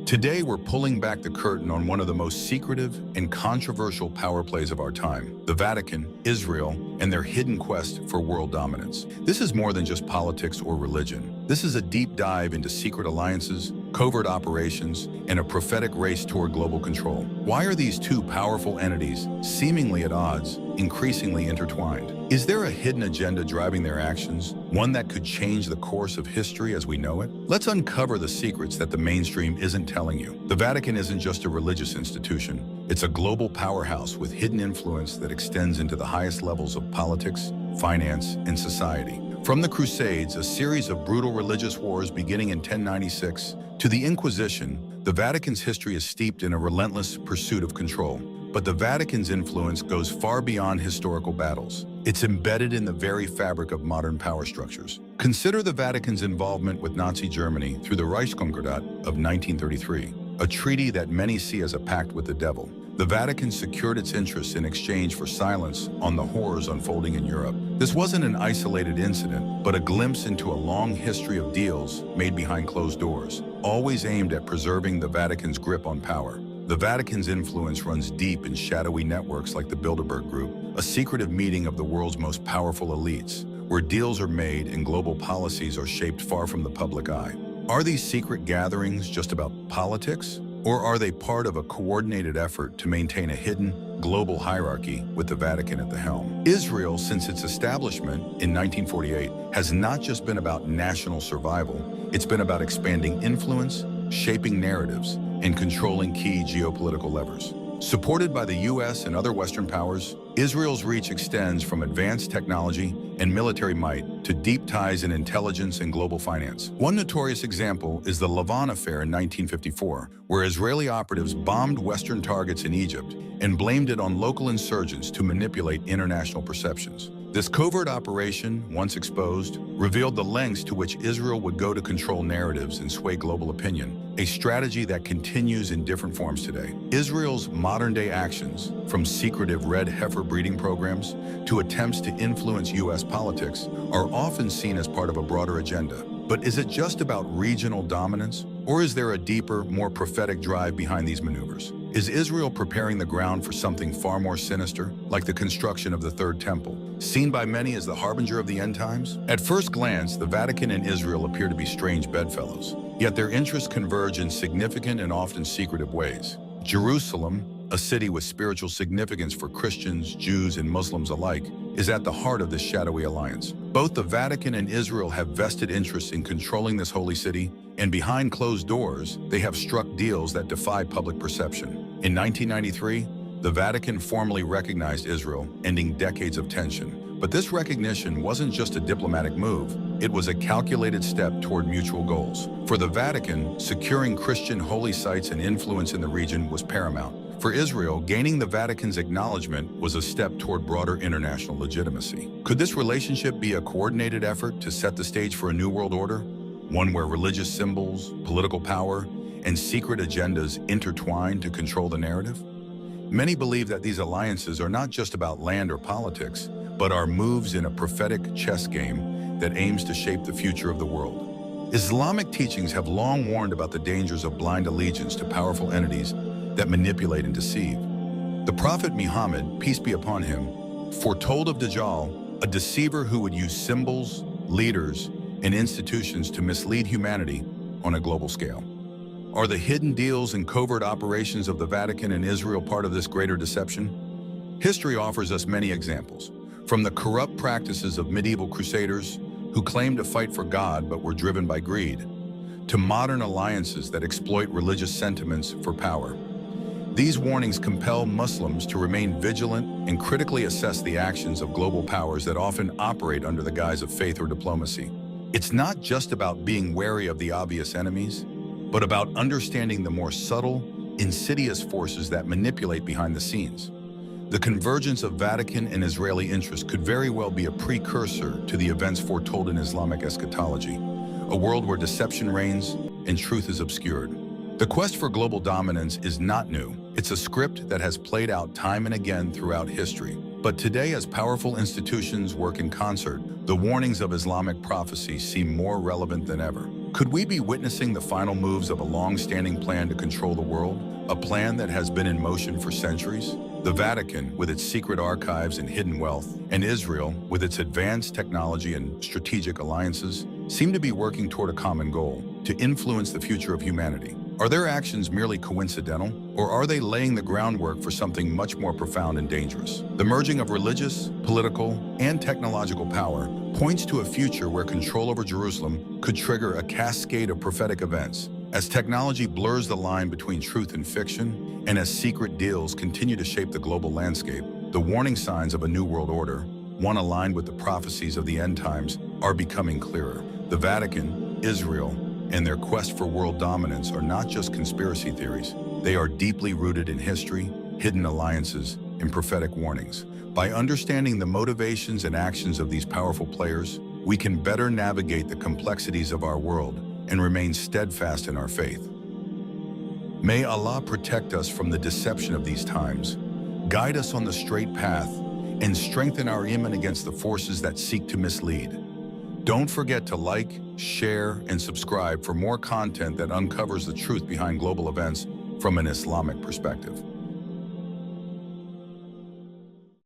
Today, we're pulling back the curtain on one of the most secretive and controversial power plays of our time, the Vatican, Israel, and their hidden quest for world dominance. This is more than just politics or religion. This is a deep dive into secret alliances, covert operations, and a prophetic race toward global control. Why are these two powerful entities, seemingly at odds, increasingly intertwined? Is there a hidden agenda driving their actions, one that could change the course of history as we know it? Let's uncover the secrets that the mainstream isn't telling you. The Vatican isn't just a religious institution. It's a global powerhouse with hidden influence that extends into the highest levels of politics, finance, and society. From the Crusades, a series of brutal religious wars beginning in 1096, to the Inquisition, the Vatican's history is steeped in a relentless pursuit of control. But the Vatican's influence goes far beyond historical battles. It's embedded in the very fabric of modern power structures. Consider the Vatican's involvement with Nazi Germany through the Reichskonkordat of 1933, a treaty that many see as a pact with the devil. The Vatican secured its interests in exchange for silence on the horrors unfolding in Europe. This wasn't an isolated incident, but a glimpse into a long history of deals made behind closed doors, always aimed at preserving the Vatican's grip on power. The Vatican's influence runs deep in shadowy networks like the Bilderberg Group, a secretive meeting of the world's most powerful elites, where deals are made and global policies are shaped far from the public eye. Are these secret gatherings just about politics? Or are they part of a coordinated effort to maintain a hidden, global hierarchy with the Vatican at the helm? Israel, since its establishment in 1948, has not just been about national survival, it's been about expanding influence, shaping narratives, and controlling key geopolitical levers. Supported by the US and other Western powers, Israel's reach extends from advanced technology and military might to deep ties in intelligence and global finance. One notorious example is the Lavon Affair in 1954, where Israeli operatives bombed Western targets in Egypt and blamed it on local insurgents to manipulate international perceptions. This covert operation, once exposed, revealed the lengths to which Israel would go to control narratives and sway global opinion, a strategy that continues in different forms today. Israel's modern-day actions, from secretive red heifer breeding programs to attempts to influence US politics, are often seen as part of a broader agenda. But is it just about regional dominance, or is there a deeper, more prophetic drive behind these maneuvers? Is Israel preparing the ground for something far more sinister, like the construction of the Third Temple, seen by many as the harbinger of the end times? At first glance, the Vatican and Israel appear to be strange bedfellows, yet their interests converge in significant and often secretive ways. Jerusalem, a city with spiritual significance for Christians, Jews, and Muslims alike, is at the heart of this shadowy alliance. Both the Vatican and Israel have vested interests in controlling this holy city, and behind closed doors, they have struck deals that defy public perception. In 1993, the Vatican formally recognized Israel, ending decades of tension. But this recognition wasn't just a diplomatic move, it was a calculated step toward mutual goals. For the Vatican, securing Christian holy sites and influence in the region was paramount. For Israel, gaining the Vatican's acknowledgement was a step toward broader international legitimacy. Could this relationship be a coordinated effort to set the stage for a new world order? One where religious symbols, political power, and secret agendas intertwine to control the narrative? Many believe that these alliances are not just about land or politics, but are moves in a prophetic chess game that aims to shape the future of the world. Islamic teachings have long warned about the dangers of blind allegiance to powerful entities that manipulate and deceive. The Prophet Muhammad, peace be upon him, foretold of Dajjal, a deceiver who would use symbols, leaders, and institutions to mislead humanity on a global scale. Are the hidden deals and covert operations of the Vatican and Israel part of this greater deception? History offers us many examples, from the corrupt practices of medieval crusaders who claimed to fight for God but were driven by greed, to modern alliances that exploit religious sentiments for power. These warnings compel Muslims to remain vigilant and critically assess the actions of global powers that often operate under the guise of faith or diplomacy. It's not just about being wary of the obvious enemies, but about understanding the more subtle, insidious forces that manipulate behind the scenes. The convergence of Vatican and Israeli interests could very well be a precursor to the events foretold in Islamic eschatology, a world where deception reigns and truth is obscured. The quest for global dominance is not new. It's a script that has played out time and again throughout history. But today, as powerful institutions work in concert, the warnings of Islamic prophecy seem more relevant than ever. Could we be witnessing the final moves of a long-standing plan to control the world? A plan that has been in motion for centuries? The Vatican, with its secret archives and hidden wealth, and Israel, with its advanced technology and strategic alliances, seem to be working toward a common goal: to influence the future of humanity. Are their actions merely coincidental, or are they laying the groundwork for something much more profound and dangerous? The merging of religious, political, and technological power points to a future where control over Jerusalem could trigger a cascade of prophetic events. As technology blurs the line between truth and fiction, and as secret deals continue to shape the global landscape, the warning signs of a new world order, one aligned with the prophecies of the end times, are becoming clearer. The Vatican, Israel, and their quest for world dominance are not just conspiracy theories. They are deeply rooted in history, hidden alliances, and prophetic warnings. By understanding the motivations and actions of these powerful players, we can better navigate the complexities of our world and remain steadfast in our faith. May Allah protect us from the deception of these times, guide us on the straight path, and strengthen our iman against the forces that seek to mislead. Don't forget to like, share, and subscribe for more content that uncovers the truth behind global events from an Islamic perspective.